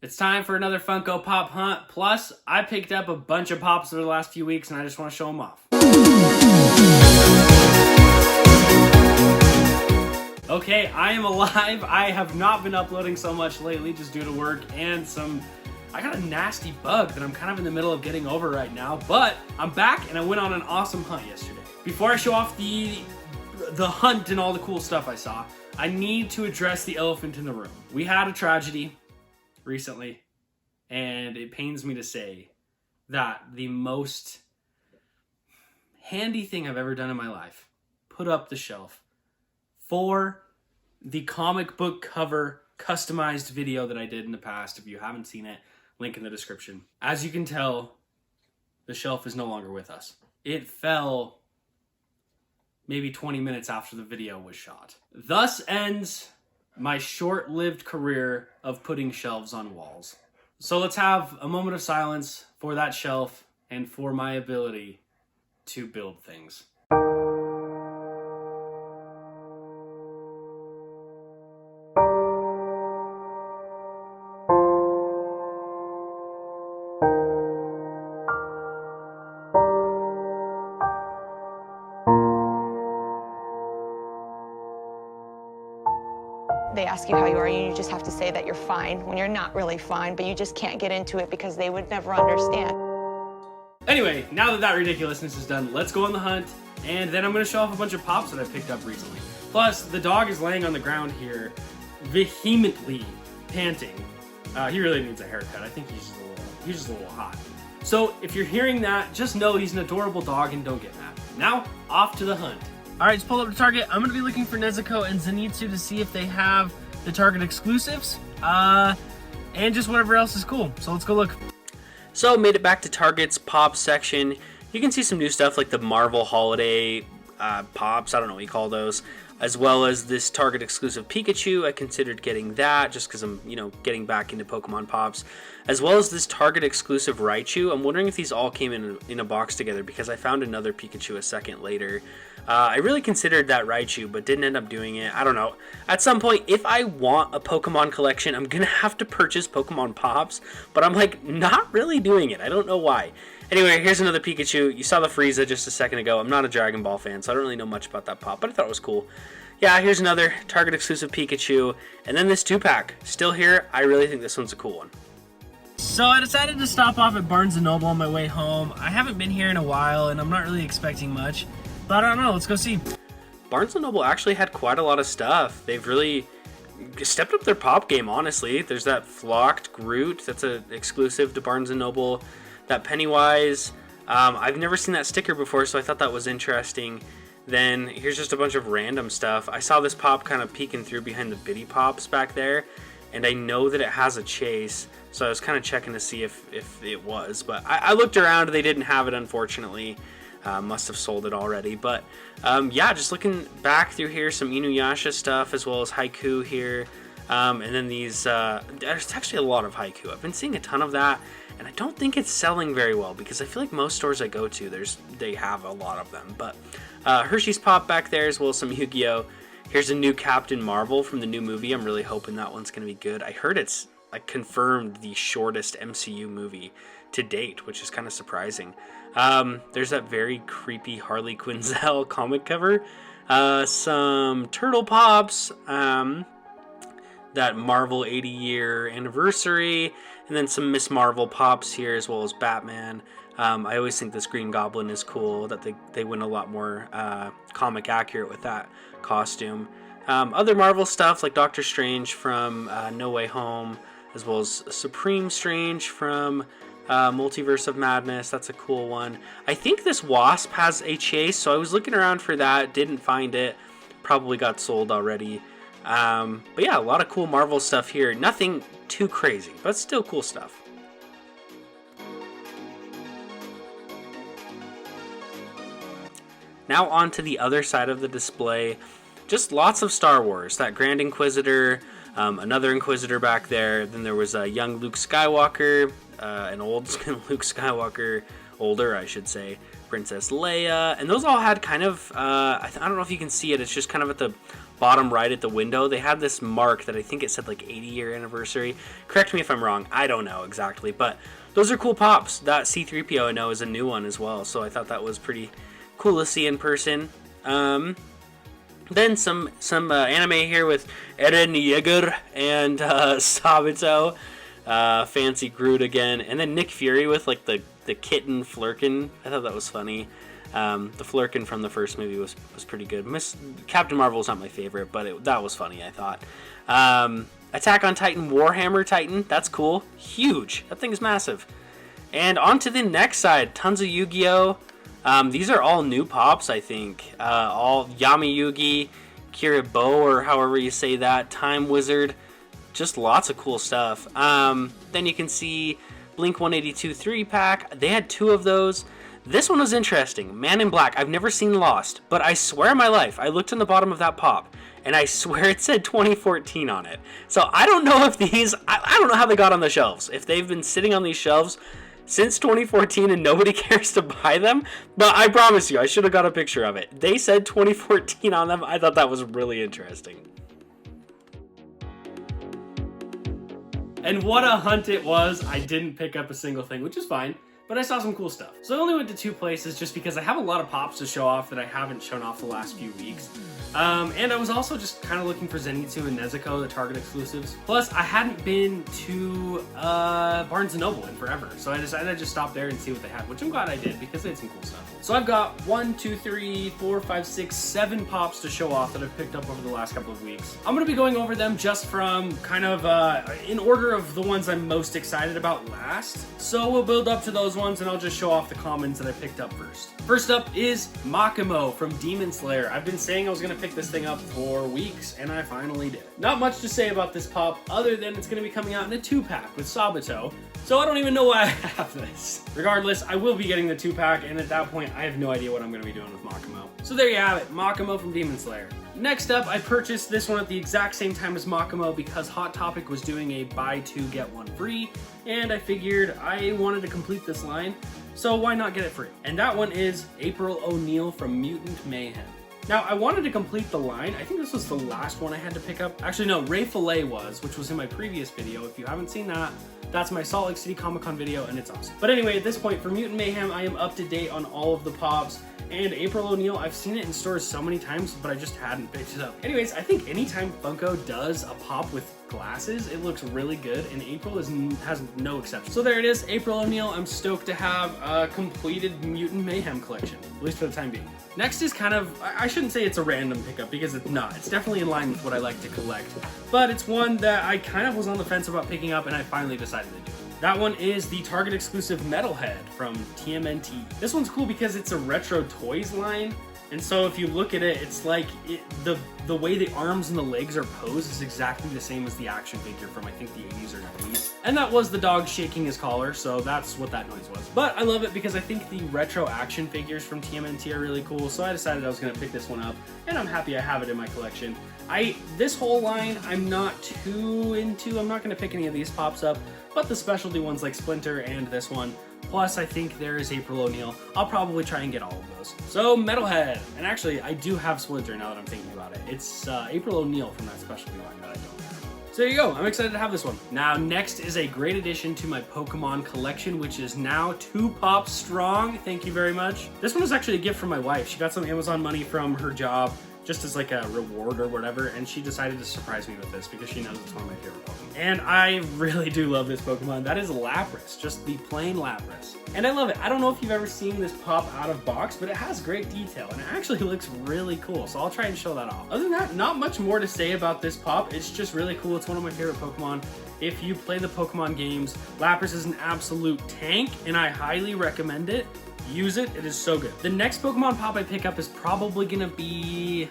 It's time for another Funko Pop hunt. Plus, I picked up a bunch of pops over the last few weeks and I just want to show them off. Okay, I am alive. I have not been uploading so much lately just due to work and I got a nasty bug that I'm kind of in the middle of getting over right now, but I'm back and I went on an awesome hunt yesterday. Before I show off the hunt and all the cool stuff I saw, I need to address the elephant in the room. We had a tragedy recently, and it pains me to say that the most handy thing I've ever done in my life, put up the shelf for the comic book cover customized video that I did in the past. If you haven't seen it, link in the description. As you can tell, the shelf is no longer with us. It fell maybe 20 minutes after the video was shot. Thus ends my short-lived career of putting shelves on walls. So let's have a moment of silence for that shelf and for my ability to build things. They ask you how you are, and you just have to say that you're fine when you're not really fine, but you just can't get into it because they would never understand. Anyway, now that ridiculousness is done, let's go on the hunt, and then I'm going to show off a bunch of pops that I picked up recently. Plus, the dog is laying on the ground here, vehemently panting. He really needs a haircut. I think he's just a little hot. So if you're hearing that, just know he's an adorable dog and don't get mad. Now, off to the hunt. Alright, let's pull up to Target. I'm going to be looking for Nezuko and Zenitsu to see if they have the Target exclusives, and just whatever else is cool. So let's go look. So made it back to Target's pop section. You can see some new stuff like the Marvel Holiday pops, I don't know what you call those, as well as this Target exclusive Pikachu. I considered getting that just because I'm, getting back into Pokemon pops, as well as this Target exclusive Raichu. I'm wondering if these all came in a box together because I found another Pikachu a second later. I really considered that Raichu, but didn't end up doing it. I don't know. At some point, if I want a Pokemon collection, I'm going to have to purchase Pokemon Pops, but I'm not really doing it. I don't know why. Anyway, here's another Pikachu. You saw the Frieza just a second ago. I'm not a Dragon Ball fan, so I don't really know much about that pop, but I thought it was cool. Yeah, here's another Target exclusive Pikachu, and then this 2-pack. Still here. I really think this one's a cool one. So I decided to stop off at Barnes & Noble on my way home. I haven't been here in a while, and I'm not really expecting much. But I don't know, let's go see. Barnes & Noble actually had quite a lot of stuff. They've really stepped up their pop game, honestly. There's that Flocked Groot, that's an exclusive to Barnes & Noble. That Pennywise, I've never seen that sticker before, so I thought that was interesting. Then here's just a bunch of random stuff. I saw this pop kind of peeking through behind the Bitty Pops back there, and I know that it has a chase, so I was kind of checking to see if it was. But I looked around, they didn't have it, unfortunately. Must have sold it already, but yeah, just looking back through here, some Inuyasha stuff as well as Haiku here, and then these, there's actually a lot of Haiku. I've been seeing a ton of that, and I don't think it's selling very well because I feel like most stores I go to, they have a lot of them, but Hershey's Pop back there as well as some Yu-Gi-Oh! Here's a new Captain Marvel from the new movie. I'm really hoping that one's going to be good. I heard it's confirmed the shortest MCU movie to date, which is kind of surprising. There's that very creepy Harley Quinzel comic cover, some Turtle Pops, that Marvel 80-year anniversary, and then some Miss Marvel Pops here as well as Batman. I always think this Green Goblin is cool, that they went a lot more comic accurate with that costume. Other Marvel stuff like Doctor Strange from No Way Home, as well as Supreme Strange from Multiverse of Madness. That's a cool one. I think this Wasp has a chase, so I was looking around for that, didn't find it, probably got sold already. But yeah, a lot of cool Marvel stuff here. Nothing too crazy, but still cool stuff. Now on to the other side of the display. Just lots of Star Wars. That Grand Inquisitor, another Inquisitor back there. Then there was a young Luke Skywalker, an old Luke Skywalker, older I should say, Princess Leia, and those all had kind of, I don't know if you can see it, it's just kind of at the bottom right at the window, they had this mark that I think it said like 80-year anniversary. Correct me if I'm wrong. I don't know exactly, but those are cool pops. That C-3PO I know is a new one as well, so I thought that was pretty cool to see in person. Then some anime here with Eren Yeager and Sabito. Fancy Groot again, and then Nick Fury with like the kitten Flurkin. I thought that was funny. The Flurkin from the first movie was pretty good. Captain Marvel is not my favorite, but that was funny, I thought. Attack on Titan Warhammer Titan, that's cool. Huge. That thing's massive. And on to the next side, tons of Yu-Gi-Oh! These are all new pops, I think. All Yami Yugi, Kiribo, or however you say that, Time Wizard. Just lots of cool stuff. Then you can see Blink 182 3-pack. They had 2 of those. This one was interesting. Man in Black. I've never seen Lost, but I swear on my life, I looked in the bottom of that pop, and I swear it said 2014 on it. So I don't know if these, I don't know how they got on the shelves. If they've been sitting on these shelves since 2014 and nobody cares to buy them, but I promise you, I should have got a picture of it. They said 2014 on them. I thought that was really interesting. And what a hunt it was. I didn't pick up a single thing, which is fine, but I saw some cool stuff. So I only went to 2 places just because I have a lot of pops to show off that I haven't shown off the last few weeks. And I was also just kind of looking for Zenitsu and Nezuko, the Target exclusives. Plus, I hadn't been to Barnes & Noble in forever, so I decided I'd just stop there and see what they had, which I'm glad I did because they had some cool stuff. So I've got 1, 2, 3, 4, 5, 6, 7 pops to show off that I've picked up over the last couple of weeks. I'm going to be going over them just from kind of in order of the ones I'm most excited about last. So we'll build up to those ones and I'll just show off the commons that I picked up first. First up is Makimo from Demon Slayer. I've been saying I was going to pick this thing up for weeks, and I finally did. Not much to say about this pop, other than it's going to be coming out in a 2-pack with Sabito, so I don't even know why I have this. Regardless, I will be getting the 2-pack, and at that point, I have no idea what I'm going to be doing with Makimo. So there you have it, Makimo from Demon Slayer. Next up, I purchased this one at the exact same time as Makimo because Hot Topic was doing a buy 2 get 1 free, and I figured I wanted to complete this line, so why not get it free? And that one is April O'Neil from Mutant Mayhem. Now, I wanted to complete the line. I think this was the last one I had to pick up. Actually, no, Ray Fillet which was in my previous video. If you haven't seen that, that's my Salt Lake City Comic Con video, and it's awesome. But anyway, at this point, for Mutant Mayhem, I am up to date on all of the pops. And April O'Neil, I've seen it in stores so many times, but I just hadn't picked it up. Anyways, I think anytime Funko does a pop with glasses, it looks really good, and April has no exception. So there it is, April O'Neil. I'm stoked to have a completed Mutant Mayhem collection, at least for the time being. Next is kind of, I shouldn't say it's a random pickup because it's not. It's definitely in line with what I like to collect, but it's one that I kind of was on the fence about picking up, and I finally decided to do it. That one is the Target exclusive Metalhead from TMNT. This one's cool because it's a retro toys line, and so if you look at it, it's like the way the arms and the legs are posed is exactly the same as the action figure from I think the 80s or 90s. And that was the dog shaking his collar, so that's what that noise was. But I love it because I think the retro action figures from TMNT are really cool, so I decided I was going to pick this one up, and I'm happy I have it in my collection. This whole line I'm not too into. I'm not going to pick any of these pops up, but the specialty ones like Splinter and this one, plus I think there is April O'Neil, I'll probably try and get all of those. So Metalhead, and actually I do have Splinter now that I'm thinking about it. It's April O'Neil from that specialty line that I don't have. So there you go, I'm excited to have this one. Now next is a great addition to my Pokemon collection, which is now 2 pops strong. Thank you very much. This one was actually a gift from my wife. She got some Amazon money from her job, just as like a reward or whatever, and she decided to surprise me with this because she knows it's one of my favorite Pokemon. And I really do love this Pokemon. That is Lapras, just the plain Lapras. And I love it. I don't know if you've ever seen this pop out of box, but it has great detail, and it actually looks really cool, so I'll try and show that off. Other than that, not much more to say about this pop. It's just really cool. It's one of my favorite Pokemon. If you play the Pokemon games, Lapras is an absolute tank, and I highly recommend it. Use it, it is so good. The next Pokemon pop I pick up is probably gonna be,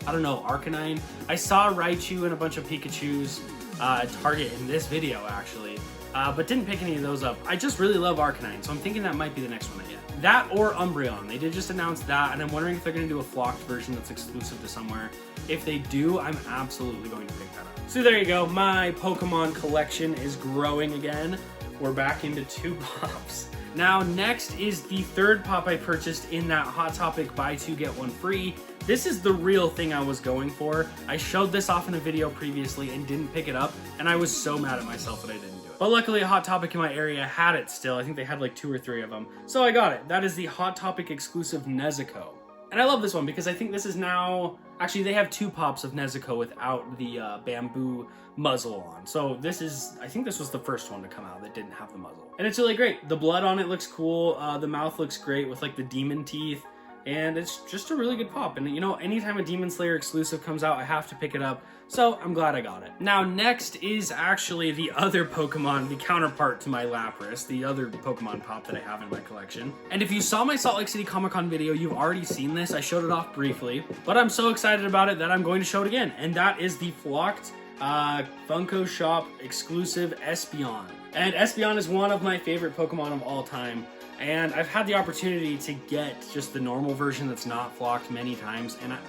I don't know, Arcanine. I saw Raichu and a bunch of Pikachus at Target in this video actually, but didn't pick any of those up. I just really love Arcanine, so I'm thinking that might be the next one I get. That or Umbreon. They did just announce that, and I'm wondering if they're gonna do a flocked version that's exclusive to somewhere. If they do, I'm absolutely going to pick that up. So there you go, my Pokemon collection is growing again. we're back into 2 pops. Now, next is the 3rd pop I purchased in that Hot Topic buy 2 get 1 free. This is the real thing I was going for. I showed this off in a video previously and didn't pick it up, and I was so mad at myself that I didn't do it. But luckily, a Hot Topic in my area had it still. I think they had like 2 or 3 of them. So I got it. That is the Hot Topic exclusive Nezuko. And I love this one because I think this is now... Actually, they have 2 pops of Nezuko without the bamboo muzzle on. So this is... I think this was the first one to come out that didn't have the muzzle. And it's really great. The blood on it looks cool. The mouth looks great with like the demon teeth. And it's just a really good pop. And you know, anytime a Demon Slayer exclusive comes out, I have to pick it up. So I'm glad I got it. Now, next is actually the other Pokemon, the counterpart to my Lapras, the other Pokemon pop that I have in my collection. And if you saw my Salt Lake City Comic Con video, you've already seen this. I showed it off briefly, but I'm so excited about it that I'm going to show it again. And that is the Flocked Funko Shop exclusive Espeon. And Espeon is one of my favorite Pokemon of all time. And I've had the opportunity to get just the normal version that's not flocked many times, and I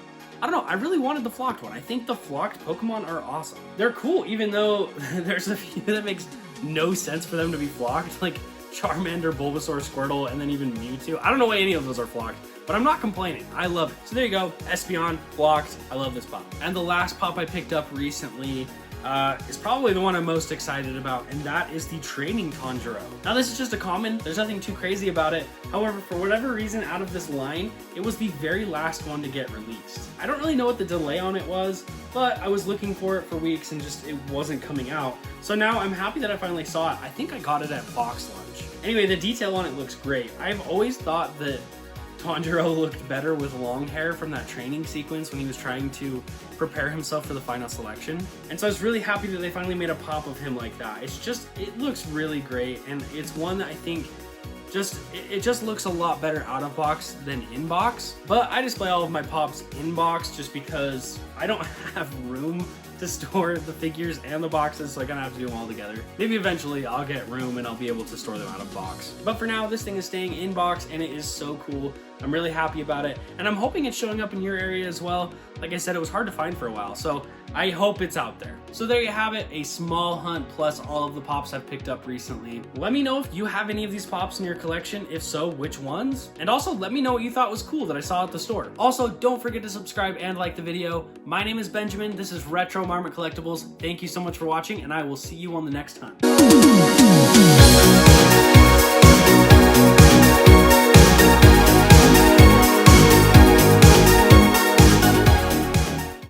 don't know, I really wanted the flocked one. I think the flocked Pokemon are awesome. They're cool, even though there's a few that makes no sense for them to be flocked, like Charmander, Bulbasaur, Squirtle, and then even Mewtwo. I don't know why any of those are flocked, but I'm not complaining. I love it. So there you go, Espeon, flocked. I love this pop. And the last pop I picked up recently is probably the one I'm most excited about, and that is the Training Tanjiro. Now, this is just a common. There's nothing too crazy about it. However, for whatever reason, out of this line, it was the very last one to get released. I don't really know what the delay on it was, but I was looking for it for weeks and just it wasn't coming out. So now I'm happy that I finally saw it. I think I got it at Fox Lunch. Anyway, the detail on it looks great. I've always thought that Tanjiro looked better with long hair from that training sequence when he was trying to prepare himself for the final selection. And so I was really happy that they finally made a pop of him like that. It's just, it looks really great, and it's one that I think it just looks a lot better out of box than in box. But I display all of my pops in box just because I don't have room to store the figures and the boxes, so I'm gonna have to do them all together. Maybe eventually I'll get room and I'll be able to store them out of box. But for now, this thing is staying in box, and it is so cool. I'm really happy about it, and I'm hoping it's showing up in your area as well. Like I said, it was hard to find for a while, so I hope it's out there. So there you have it, a small hunt plus all of the pops I've picked up recently. Let me know if you have any of these pops in your collection. If so, which ones? And also let me know what you thought was cool that I saw at the store. Also, don't forget to subscribe and like the video. My name is Benjamin. This is Retro Marmot Collectibles. Thank you so much for watching, and I will see you on the next hunt.